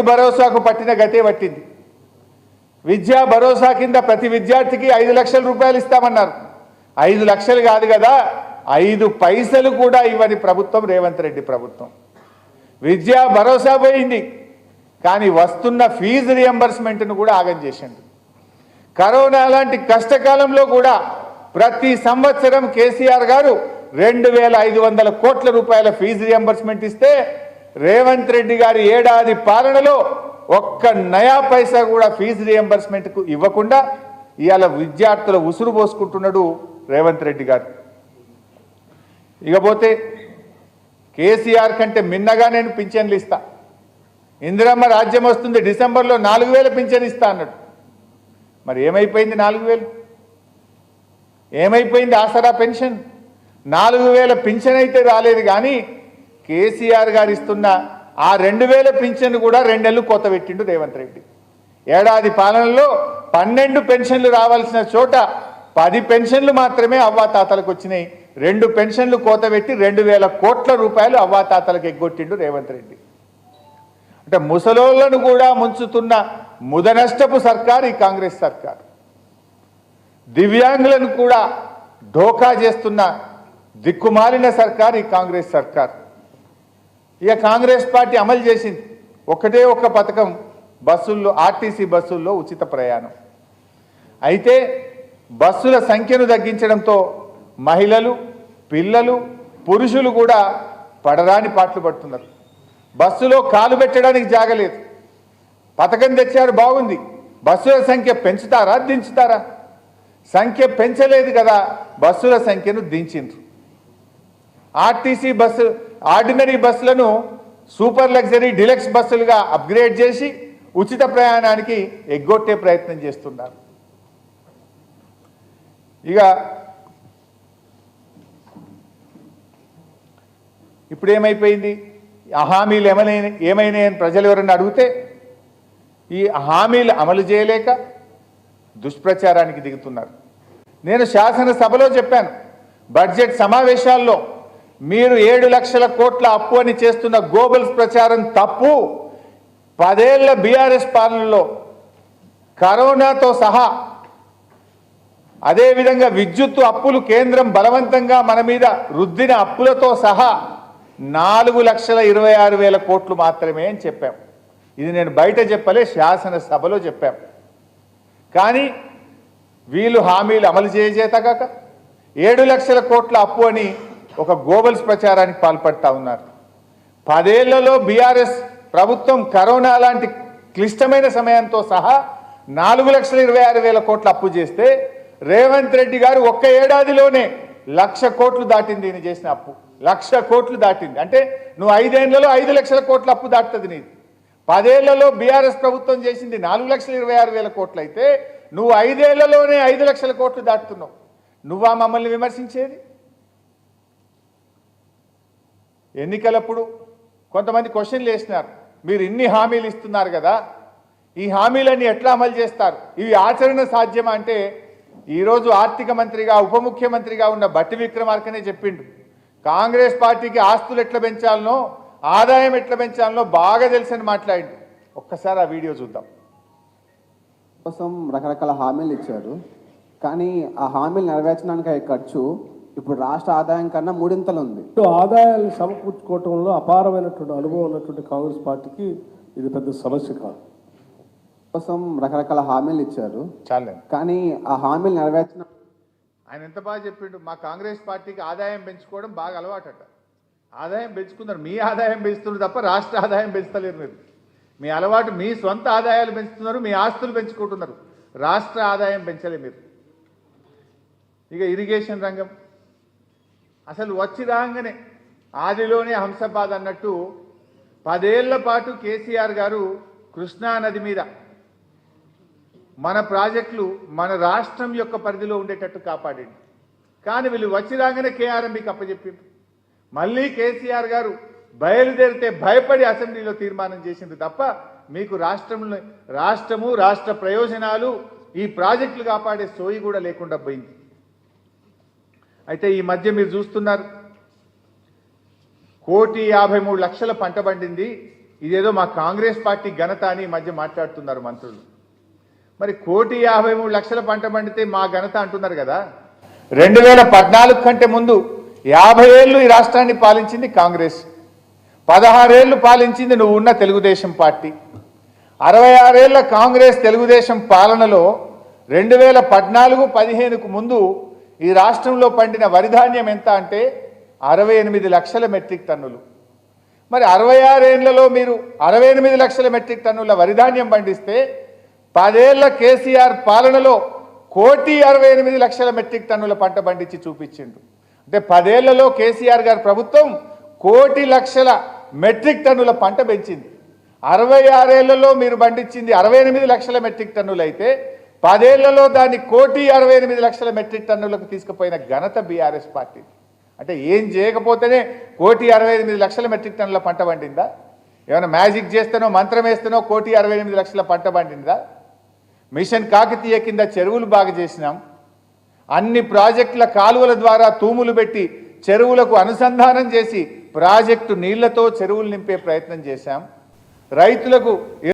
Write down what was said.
భరోసాకు పట్టిన గతే పట్టింది. విద్యా భరోసా కింద ప్రతి విద్యార్థికి 5 లక్షల రూపాయలు ఇస్తామన్నారు. 5 లక్షలు కాదు కదా, 5 పైసలు కూడా ఇవ్వని ప్రభుత్వం రేవంత్ రెడ్డి ప్రభుత్వం. విద్యా భరోసా పోయింది, కానీ వస్తున్న ఫీజు రియంబర్స్మెంట్ను కూడా ఆగం చేసింది. కరోనా లాంటి కష్టకాలంలో కూడా ప్రతి సంవత్సరం కేసీఆర్ గారు 2500 కోట్ల రూపాయల ఫీజు రియంబర్స్మెంట్ ఇస్తే రేవంత్ రెడ్డి గారి ఏడాది పాలనలో ఒక్క నయా పైసా కూడా ఫీజు రియంబర్స్మెంట్కు ఇవ్వకుండా ఇవాళ విద్యార్థుల ఉసురు పోసుకుంటున్నాడు రేవంత్ రెడ్డి గారు. ఇకపోతే కేసీఆర్ కంటే మిన్నగా నేను పింఛన్లు ఇస్తా, ఇందిరమ్మ రాజ్యం వస్తుంది, డిసెంబర్లో 4000 పింఛన్ ఇస్తా అన్నాడు. మరి ఏమైపోయింది 4000? ఏమైపోయింది ఆసరా పెన్షన్? 4000 పింఛన్ అయితే రాలేదు, కానీ కేసీఆర్ గారు ఇస్తున్న ఆ 2000 పింఛన్ కూడా 2 నెలలు కోత పెట్టిండు రేవంత్ రెడ్డి. ఏడాది పాలనలో 12 పెన్షన్లు రావాల్సిన చోట 10 పెన్షన్లు మాత్రమే అవ్వాతాతలకు వచ్చినాయి. 2 పెన్షన్లు కోత పెట్టి 2000 కోట్ల రూపాయలు అవ్వాతాతలకు ఎగ్గొట్టిండు రేవంత్ రెడ్డి. అంటే ముసలోళ్లను కూడా ముంచుతున్న ముదనష్టపు సర్కార్ ఈ కాంగ్రెస్ సర్కార్. దివ్యాంగులను కూడా ఢోకా చేస్తున్న దిక్కుమాలిన సర్కార్ ఈ కాంగ్రెస్ సర్కార్. ఇక కాంగ్రెస్ పార్టీ అమలు చేసింది ఒకటే ఒక్క పథకం, బస్సుల్లో, ఆర్టీసీ బస్సుల్లో ఉచిత ప్రయాణం. అయితే బస్సుల సంఖ్యను తగ్గించడంతో మహిళలు, పిల్లలు, పురుషులు కూడా పడరాని పాటలు పడుతున్నారు. బస్సులో కాలు పెట్టడానికి జాగలేదు. పథకం తెచ్చారు, బాగుంది. బస్సుల సంఖ్య పెంచుతారా, దించుతారా? సంఖ్య పెంచలేదు కదా, బస్సుల సంఖ్యను దించిండ్రు. ఆర్టీసీ బస్సు, ఆర్డినరీ బస్సులను సూపర్ లగ్జరీ డిలక్స్ బస్సులుగా అప్గ్రేడ్ చేసి ఉచిత ప్రయాణానికి ఎగ్గొట్టే ప్రయత్నం చేస్తున్నారు. ఇక ఇప్పుడు ఏమైపోయింది? ఆ హామీలు ఏమైనాయని ప్రజలు ఎవరన్నా అడిగితే ఈ హామీలు అమలు చేయలేక దుష్ప్రచారానికి దిగుతున్నారు. నేను శాసనసభలో చెప్పాను, బడ్జెట్ సమావేశాల్లో మీరు 7 లక్షల కోట్ల అప్పు అని చేస్తున్న గోబల్స్ ప్రచారం తప్పు. 10 ఏళ్ల బీఆర్ఎస్ పాలనలో కరోనాతో సహా, అదేవిధంగా విద్యుత్తు అప్పులు కేంద్రం బలవంతంగా మన మీద రుద్దిన అప్పులతో సహా 4,26,000 కోట్లు మాత్రమే అని చెప్పాం. ఇది నేను బయట చెప్పలే, శాసనసభలో చెప్పాం. కానీ వీళ్ళు హామీలు అమలు చేయజేతగాక 7 లక్షల కోట్ల అప్పు అని ఒక గోబల్స్ ప్రచారానికి పాల్పడతా ఉన్నారు. 10 ఏళ్లలో బీఆర్ఎస్ ప్రభుత్వం కరోనా లాంటి క్లిష్టమైన సమయంతో సహా 4,26,000 కోట్ల అప్పు చేస్తే రేవంత్ రెడ్డి గారు ఒక్క ఏడాదిలోనే 1,00,000 కోట్లు దాటింది. ఈయన చేసిన అప్పు 1,00,000 కోట్లు దాటింది. అంటే నువ్వు 5 ఏళ్లలో 5 లక్షల కోట్ల అప్పు దాటుతుంది నీది. 10 ఏళ్లలో బీఆర్ఎస్ ప్రభుత్వం చేసింది 4,26,000 కోట్లు అయితే నువ్వు 5 ఏళ్లలోనే 5 లక్షల కోట్లు దాటుతున్నావు. నువ్వా మమ్మల్ని విమర్శించేది? ఎన్నికలప్పుడు కొంతమంది క్వశ్చన్లు వేసినారు, మీరు ఇన్ని హామీలు ఇస్తున్నారు కదా, ఈ హామీలన్నీ ఎట్లా అమలు చేస్తారు, ఇవి ఆచరణ సాధ్యమా అంటే, ఈరోజు ఆర్థిక మంత్రిగా, ఉప ముఖ్యమంత్రిగా ఉన్న బట్టి విక్రమార్కనే చెప్పిండు, కాంగ్రెస్ పార్టీకి ఆస్తులు ఎట్లా పెంచాలనో, ఆదాయం ఎట్లా పెంచాలనో బాగా తెలుసని మాట్లాడిండు. ఒక్కసారి ఆ వీడియో చూద్దాం. కోసం రకరకాల హామీలు ఇచ్చారు, కానీ ఆ హామీలు నెరవేర్చడానికి అయ్యే ఖర్చు ఇప్పుడు రాష్ట్ర ఆదాయం కన్నా 3 ఉంది. ఆదాయాన్ని సమకూర్చుకోవటంలో అపారమైనటువంటి అనుభవం ఉన్నటువంటి కాంగ్రెస్ పార్టీకి ఇది పెద్ద సమస్య కాదు. కోసం రకరకాల హామీలు ఇచ్చారు, చాలే, కానీ ఆ హామీలు నెరవేర్చిన ఆయన ఎంత బాగా చెప్పిండు. మా కాంగ్రెస్ పార్టీకి ఆదాయం పెంచుకోవడం బాగా అలవాటట. ఆదాయం పెంచుకున్నారు, మీ ఆదాయం పెంచుతున్నారు తప్ప రాష్ట్ర ఆదాయం పెంచుతలేరు మీరు. మీ అలవాటు మీ సొంత ఆదాయాలు పెంచుతున్నారు, మీ ఆస్తులు పెంచుకుంటున్నారు, రాష్ట్ర ఆదాయం పెంచలే మీరు. ఇక ఇరిగేషన్ రంగం అసలు వచ్చి రాగానే ఆదిలోనే హంసపాద్ అన్నట్టు 10 ఏళ్ల పాటు కేసీఆర్ గారు కృష్ణా నది మీద మన ప్రాజెక్టులు మన రాష్ట్రం యొక్క పరిధిలో ఉండేటట్టు కాపాడండి. కానీ వీళ్ళు వచ్చి రాగానే కేఆర్ఎంబీకి అప్పచెప్పింది. మళ్ళీ కేసీఆర్ గారు బయలుదేరితే భయపడి అసెంబ్లీలో తీర్మానం చేసింది తప్ప మీకు రాష్ట్రము రాష్ట్ర ప్రయోజనాలు ఈ ప్రాజెక్టులు కాపాడే సోయి కూడా లేకుండా పోయింది. అయితే ఈ మధ్య మీరు చూస్తున్నారు, 1,53,00,000 పంట పండింది, ఇదేదో మా కాంగ్రెస్ పార్టీ ఘనత అని ఈ మధ్య మాట్లాడుతున్నారు మంత్రులు. మరి 1,53,00,000 పంట పండితే మా ఘనత అంటున్నారు కదా. 2014 కంటే ముందు 50 ఏళ్ళు ఈ రాష్ట్రాన్ని పాలించింది కాంగ్రెస్, 16 ఏళ్ళు పాలించింది నువ్వు ఉన్న తెలుగుదేశం పార్టీ. 66 ఏళ్ల కాంగ్రెస్ తెలుగుదేశం పాలనలో 2014-15కు ముందు ఈ రాష్ట్రంలో పండిన వరిధాన్యం ఎంత అంటే 68 లక్షల మెట్రిక్ టన్నులు. మరి 66 ఏళ్లలో మీరు 68 లక్షల మెట్రిక్ టన్నుల వరిధాన్యం పండిస్తే 10 ఏళ్ల కేసీఆర్ పాలనలో 1,68,00,000 మెట్రిక్ టన్నుల పంట పండించి చూపించిండు. అంటే 10 ఏళ్లలో కేసీఆర్ గారి ప్రభుత్వం 1,00,00,000 మెట్రిక్ టన్నుల పంట పెంచింది. 66 ఏళ్లలో మీరు పండించింది 68 లక్షల మెట్రిక్ టన్నులు అయితే 10 ఏళ్లలో దాన్ని 1,68,00,000 మెట్రిక్ టన్నులకు తీసుకుపోయిన ఘనత బీఆర్ఎస్ పార్టీ. అంటే ఏం చేయకపోతేనే 1,68,00,000 మెట్రిక్ టన్నుల పంట పండిందా? ఏమైనా మ్యాజిక్ చేస్తేనో మంత్రం వేస్తేనో 1,68,00,000 పంట పండిందా? మిషన్ కాకతీయ కింద చెరువులు బాగా చేసినాం, అన్ని ప్రాజెక్టుల కాలువల ద్వారా తూములు పెట్టి చెరువులకు అనుసంధానం చేసి ప్రాజెక్టు నీళ్లతో చెరువులు నింపే ప్రయత్నం చేశాం. రైతులకు